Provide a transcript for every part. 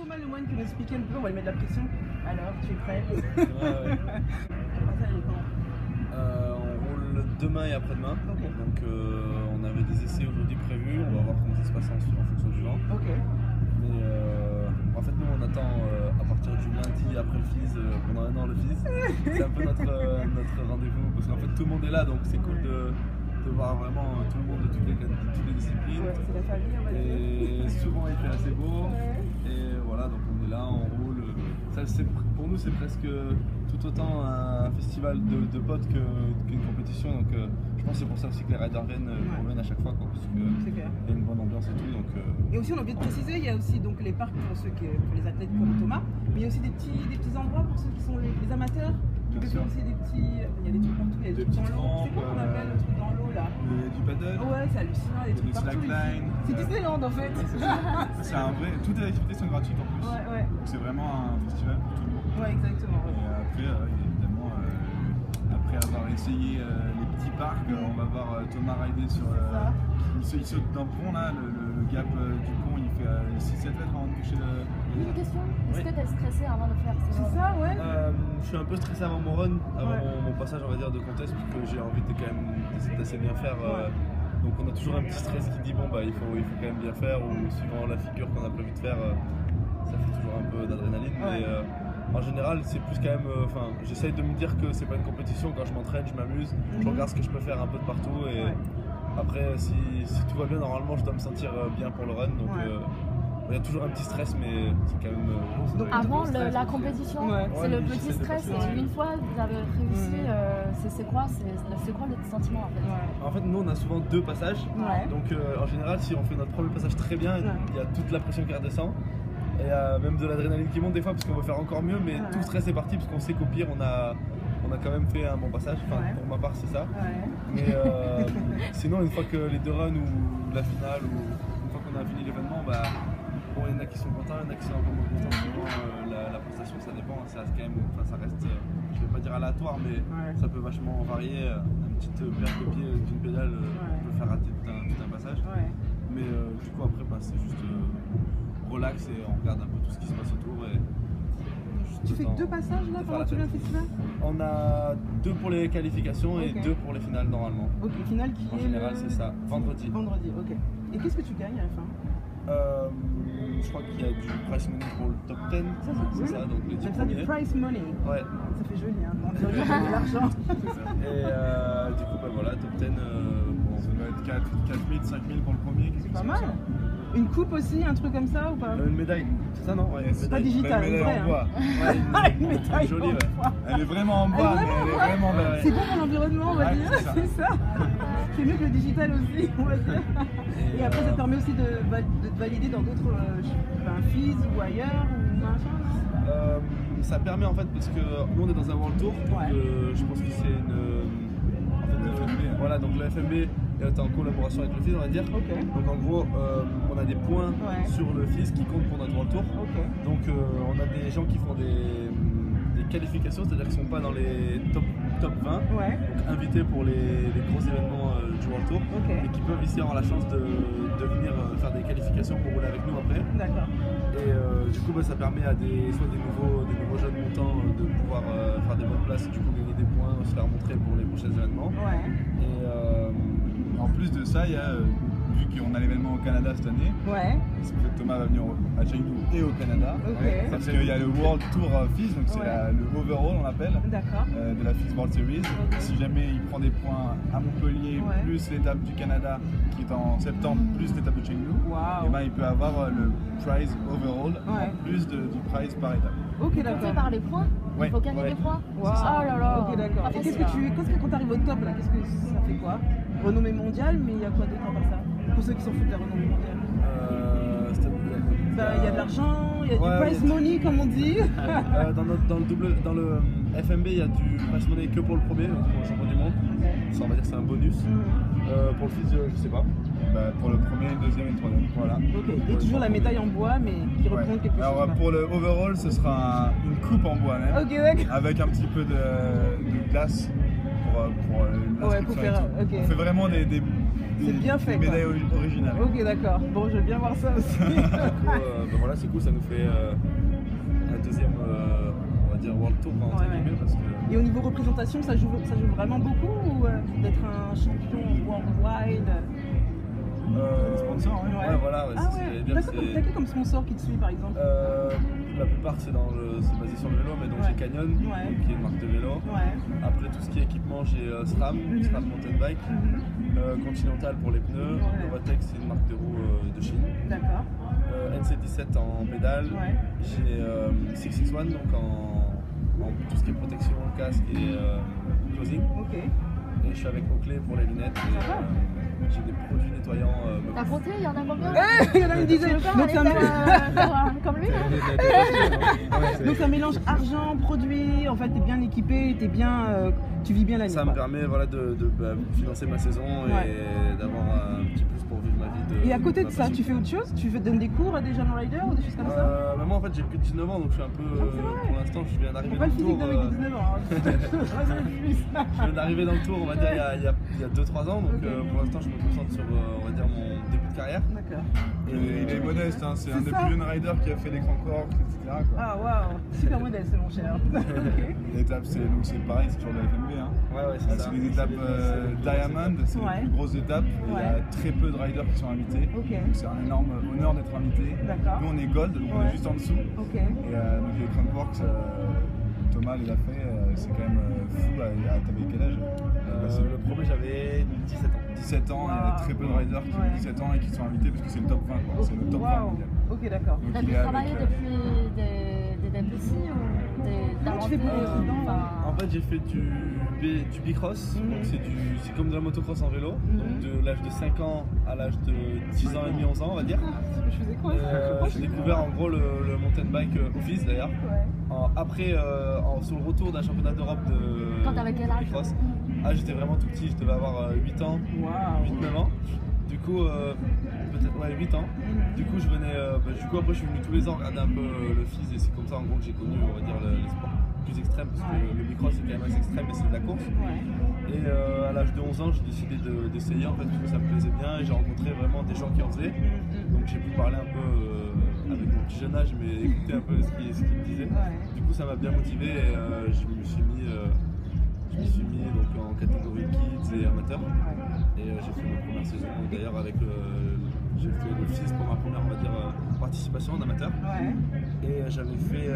Thomas Lemoine qui nous expliquait un peu, on va lui mettre la pression. Alors, tu es prêt? Ouais. On roule demain et après-demain. Okay. Donc on avait des essais aujourd'hui prévus, on va voir comment ça se passe en fonction du vent. Ok. Mais en fait nous on attend à partir du lundi après le FIS, pendant un an le FIS. C'est un peu notre rendez-vous parce qu'en fait tout le monde est là donc c'est cool de voir vraiment tout le monde de toutes les disciplines. Ouais, c'est la famille on va dire. Et souvent il fait assez beau. Et voilà donc on est là, on roule. Ça, pour nous c'est presque tout autant un festival de potes qu'une compétition. Donc je pense que c'est pour ça aussi que les riders viennent à chaque fois quoi, parce qu'il y a une bonne ambiance et tout. Donc, Et aussi on a oublié de préciser, il y a aussi donc, les parcs pour les athlètes comme Thomas, mais il y a aussi des petits endroits pour ceux qui sont les amateurs. Bien sûr. Aussi des petits, il y a des trucs partout, il y a des trucs dans l'eau. C'est quoi qu'on appelle le truc dans l'eau là? Il y a du paddle. Ouais, c'est hallucinant, des trucs partout. C'est Disneyland en fait. C'est un vrai. Toutes les activités sont gratuites en plus. Ouais. C'est vraiment un festival pour tout le monde. Ouais, exactement. Et après, évidemment, après avoir essayé les petits parcs, on va voir Thomas rider sur. Il saute d'un pont là, le gap du pont, il fait 6-7 mètres avant de toucher le. Une question, est-ce que tu es stressé avant de faire ce C'est ça, ouais. je suis un peu stressé avant mon run, avant mon passage on va dire de contest, parce que j'ai envie de quand même d'assez bien faire. Donc on a toujours un petit stress qui dit bon bah il faut quand même bien faire, ou suivant la figure qu'on a prévu de faire, ça fait toujours un peu d'adrénaline. Mais en général c'est plus quand même, j'essaye de me dire que c'est pas une compétition. Quand je m'entraîne, je m'amuse, je regarde ce que je peux faire un peu de partout et après si tout va bien normalement je dois me sentir bien pour le run. Donc il y a toujours un petit stress, mais c'est quand même. Avant la compétition, c'est le petit stress. Et une fois que vous avez réussi, c'est quoi le sentiment en fait? En fait, nous on a souvent 2 passages. Donc en général, si on fait notre premier passage très bien, il y a toute la pression qui redescend. Et il y a même de l'adrénaline qui monte des fois parce qu'on veut faire encore mieux, mais tout le stress est parti parce qu'on sait qu'au pire on a quand même fait un bon passage. Enfin, pour ma part, c'est ça. Mais sinon, une fois que les 2 runs ou la finale, ou une fois qu'on a fini l'événement, bah. Bon, il y en a qui sont contents, il y en a qui sont un peu moins contents. Souvent, la prestation, ça dépend. Ça reste quand même, ça reste, je vais pas dire aléatoire, mais ça peut vachement varier. Une petite perte de pied d'une pédale peut faire rater tout un passage. Mais du coup, après, c'est juste relax et on regarde un peu tout ce qui se passe autour. Tu fais 2 passages là pendant tout le festival? On a 2 pour les qualifications et 2 pour les finales normalement. Ok, finale qui en général, c'est ça. Vendredi. Vendredi, ok. Et qu'est-ce que tu gagnes à la fin? Je crois qu'il y a du prize money pour le top 10. C'est ça, donc les 10 ça du prize money. Ouais. Ça fait joli, hein. On dirait de l'argent. Et du coup, voilà, top 10. Ça doit être 4 000, 5 000 pour le premier. C'est pas mal. Une coupe aussi, un truc comme ça ou pas? Une médaille, c'est ça non? C'est pas digital, une médaille en bois. Une médaille jolie, Elle est vraiment en bois, mais elle est vraiment belle. C'est bon pour l'environnement, on va dire. C'est ça. C'est mieux que le digital aussi, on va dire. Et après, ça te permet aussi de te valider dans d'autres FIS ou ailleurs ou machin. Ça permet en fait parce que nous on est dans un World Tour, donc je pense que c'est le FMB. Voilà, donc le FMB est en collaboration avec le FIS, on va dire. Donc en gros, on a des points sur le FIS qui comptent pour notre World Tour. Donc on a des gens qui font des qualifications, c'est-à-dire qu'ils ne sont pas dans les top 20, donc invités pour les gros événements du World Tour, et qui peuvent ici avoir la chance de venir faire des qualifications pour rouler avec nous après. D'accord. Et du coup ça permet à soit des nouveaux jeunes montants de pouvoir faire des bonnes places et du coup gagner des points, se faire montrer pour les prochains événements. Et en plus de ça, il y a vu qu'on a l'événement au Canada cette année, parce que Thomas va venir à Chengdu et au Canada, parce qu'il y a le World Tour FIS, donc c'est le overall on appelle, de la FIS World Series. Si jamais il prend des points à Montpellier, plus l'étape du Canada qui est en septembre, plus l'étape de Chengdu, et ben, il peut avoir le prize overall, en plus du prize par étape. Ok, d'accord. Par les points? Il faut gagner des points? Oh là là. Ok, d'accord. Et qu'est-ce que quand tu arrives au top, là, qu'est-ce que ça fait quoi? Renommée mondiale, mais il y a quoi d'autre à part ça? Pour ceux qui s'en foutent de la renommée mondiale. Il y a de l'argent, il y a du prize money comme on dit. Dans le FMB, il y a du prize money que pour le premier, pour le champion du monde. Ça, on va dire que c'est un bonus. Pour le FIS, je sais pas. Pour le premier, le deuxième et le troisième. Voilà. Et toujours la médaille en bois, mais qui représente quelque chose. Alors pour le overall, ce sera une coupe en bois même. Avec un petit peu de glace pour faire. On fait vraiment des C'est bien fait. Médaille originale. Ok, d'accord. Bon, je vais bien voir ça aussi. Voilà, c'est cool, ça nous fait un deuxième, on va dire, World Tour entre guillemets. Parce que... Et au niveau représentation, ça joue vraiment beaucoup ou d'être un champion worldwide? Les sponsors, ouais, voilà. Ah ouais, d'accord, t'as qui comme sponsor qui te suit par exemple? La plupart c'est basé sur le vélo, mais donc j'ai Canyon, qui est une marque de vélo. Après tout ce qui est équipement, j'ai SRAM, SRAM Mountain Bike, Continental pour les pneus, Novatec c'est une marque de roues de Chine. D'accord. NC17 en pédale, j'ai 661 donc en tout ce qui est protection, casque et closing. Et je suis avec Oakley pour les lunettes. J'ai des produits nettoyants. T'as compté, il y en a combien? Il y en a une dizaine. Donc comme lui Donc c'est un mélange argent, produit, en fait t'es bien équipé, tu vis bien l'année. Ça me permet de financer ma saison et d'avoir un petit plus pour vivre ma vie. Et à côté de ça, tu fais autre chose? Tu donnes des cours à des jeunes riders ou des choses comme ça? Moi en fait j'ai plus de 19 ans donc je suis un peu, pour l'instant je viens d'arriver dans le tour. Pas le physique de 19 ans. Je viens d'arriver dans le tour on va dire il y a 2-3 ans donc pour l'instant je me concentre sur on va dire mon début de carrière. D'accord. Il est modeste, hein, c'est un des plus jeunes riders qui a fait l'écran corps, etc. Ah waouh, super modeste mon cher. L'étape c'est pareil, c'est toujours de la FMB. Hein. Ouais, c'est ça. C'est les étapes Diamond, c'est les plus grosses étapes. Il y a très peu de riders qui sont invités. Donc c'est un énorme honneur d'être invité. Nous on est Gold, donc on est juste en dessous. Et donc les Crankworks, Thomas les a fait, c'est quand même fou. T'avais quel âge? Le premier j'avais 17 ans. 17 ans, il y a très peu de riders qui ont 17 ans et qui sont invités parce que c'est le top 20 quoi. C'est le top 20 mondial. Ok, d'accord. T'as pu travailler depuis des débuts ou des aventures? En fait j'ai fait du bicross, donc c'est comme de la motocross en vélo, donc de l'âge de 5 ans à l'âge de 10 ans et demi, 11 ans on va dire. Je faisais quoi J'ai découvert en gros le mountain bike office d'ailleurs. Après sur le retour d'un championnat d'Europe de bicross, j'étais vraiment tout petit, je devais avoir 8 ans, 8-9 ans. Du coup, peut-être 8 ans. Du coup, après je suis venu tous les ans regarder un peu le FIS et c'est comme ça en gros que j'ai connu on va dire les sports plus extrêmes parce que le bicross c'est quand même assez extrême et c'est de la course. Et à l'âge de 11 ans, j'ai décidé d'essayer en fait parce que ça me plaisait bien et j'ai rencontré vraiment des gens qui en faisaient. Donc j'ai pu parler un peu avec mon petit jeune âge mais écouter un peu ce qu'ils me disaient. Du coup, ça m'a bien motivé et je me suis mis donc en catégorie kids et amateurs et j'ai fait ma première saison d'ailleurs avec j'ai fait le FIS pour ma première on va dire participation en amateur et j'avais fait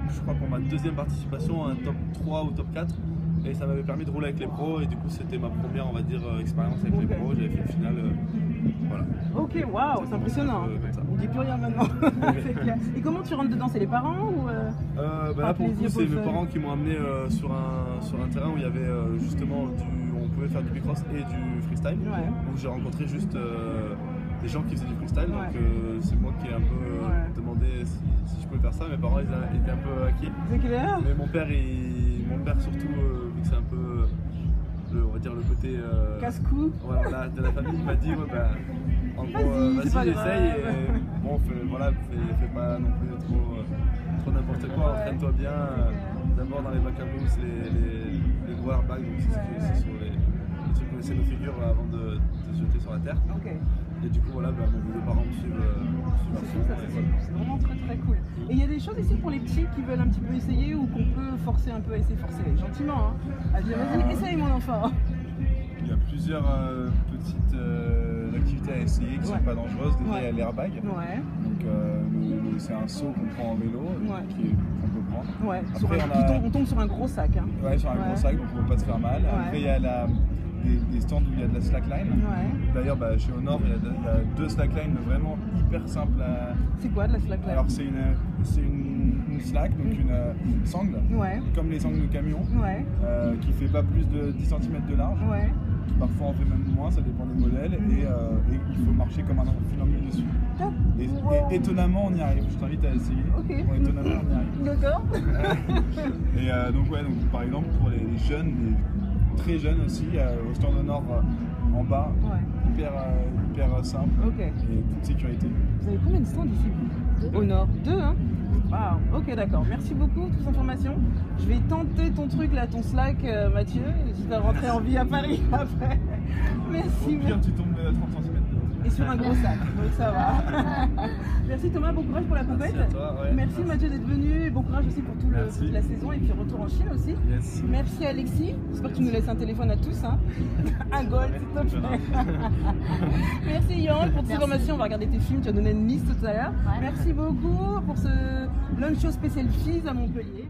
je crois pour ma deuxième participation un top 3 ou top 4 et ça m'avait permis de rouler avec les pros et du coup c'était ma première on va dire expérience avec les pros, j'avais fait une finale voilà. Ok, waouh, c'est impressionnant. On dit plus rien maintenant. C'est clair. Et comment tu rentres dedans? C'est les parents ou là pour le coup c'est mes parents qui m'ont amené sur un terrain où il y avait justement on pouvait faire du bicross et du freestyle. Donc j'ai rencontré juste des gens qui faisaient du freestyle, donc c'est moi qui ai un peu demandé si je pouvais faire ça. Mes parents ils étaient un peu inquiets. C'est clair. Mais mon père surtout vu que c'est un peu on va dire le côté casse-cou de la famille, il m'a dit en gros vas-y essaye et bon fais pas non plus trop n'importe quoi, entraîne-toi bien d'abord dans les bacs à mousse, les gros airbags, donc c'est sur les trucs où on essaie nos figures avant de se jeter sur la terre. Et du coup mes deux parents me suivent c'est vraiment très très cool. Et il y a des choses ici pour les petits qui veulent un petit peu essayer ou qu'on peut forcer un peu à essayer, forcer gentiment à dire vas-y essaye mon enfant. Il y a plusieurs petites activités à essayer qui ne sont pas dangereuses. Déjà il y a l'airbag. Donc c'est un saut qu'on prend en vélo qu'on peut prendre. Après, on tombe sur un gros sac. Sur un gros sac donc on ne peut pas se faire mal. Après il y a des stands où il y a de la slackline. D'ailleurs chez Honor il y a 2 slacklines vraiment hyper simples à... C'est quoi de la slackline? Alors c'est une slack, donc une sangle, comme les sangles de camion, qui fait pas plus de 10 cm de large. Parfois on fait même moins, ça dépend des modèles, et il faut marcher comme un enfant dessus. Et étonnamment on y arrive, je t'invite à essayer. Étonnamment on y arrive. D'accord. Et donc par exemple pour les jeunes, les très jeunes aussi, au stand de Nord en bas, hyper simple et toute sécurité. Vous avez combien de stands ici au Nord? 2 hein? Wow, ok d'accord, merci beaucoup pour toutes ces informations. Je vais tenter ton truc là, ton Slack Mathieu, et je vais rentrer en vie à Paris après. Merci. Au pire tu tombes 30 cm de haut. Et sur un gros sac, donc ça va. Merci Thomas, bon courage pour la compète. Merci à toi, ouais. Merci Mathieu d'être venu, et bon courage aussi pour toute la saison et puis retour en Chine aussi. Yes. Merci Alexis, j'espère que tu nous laisses un téléphone à tous, hein. Un gold s'il te plaît. Merci Yann pour tes informations, on va regarder tes films, tu as donné une liste tout à l'heure. Ouais. Merci beaucoup pour ce lunch show spécial filles à Montpellier.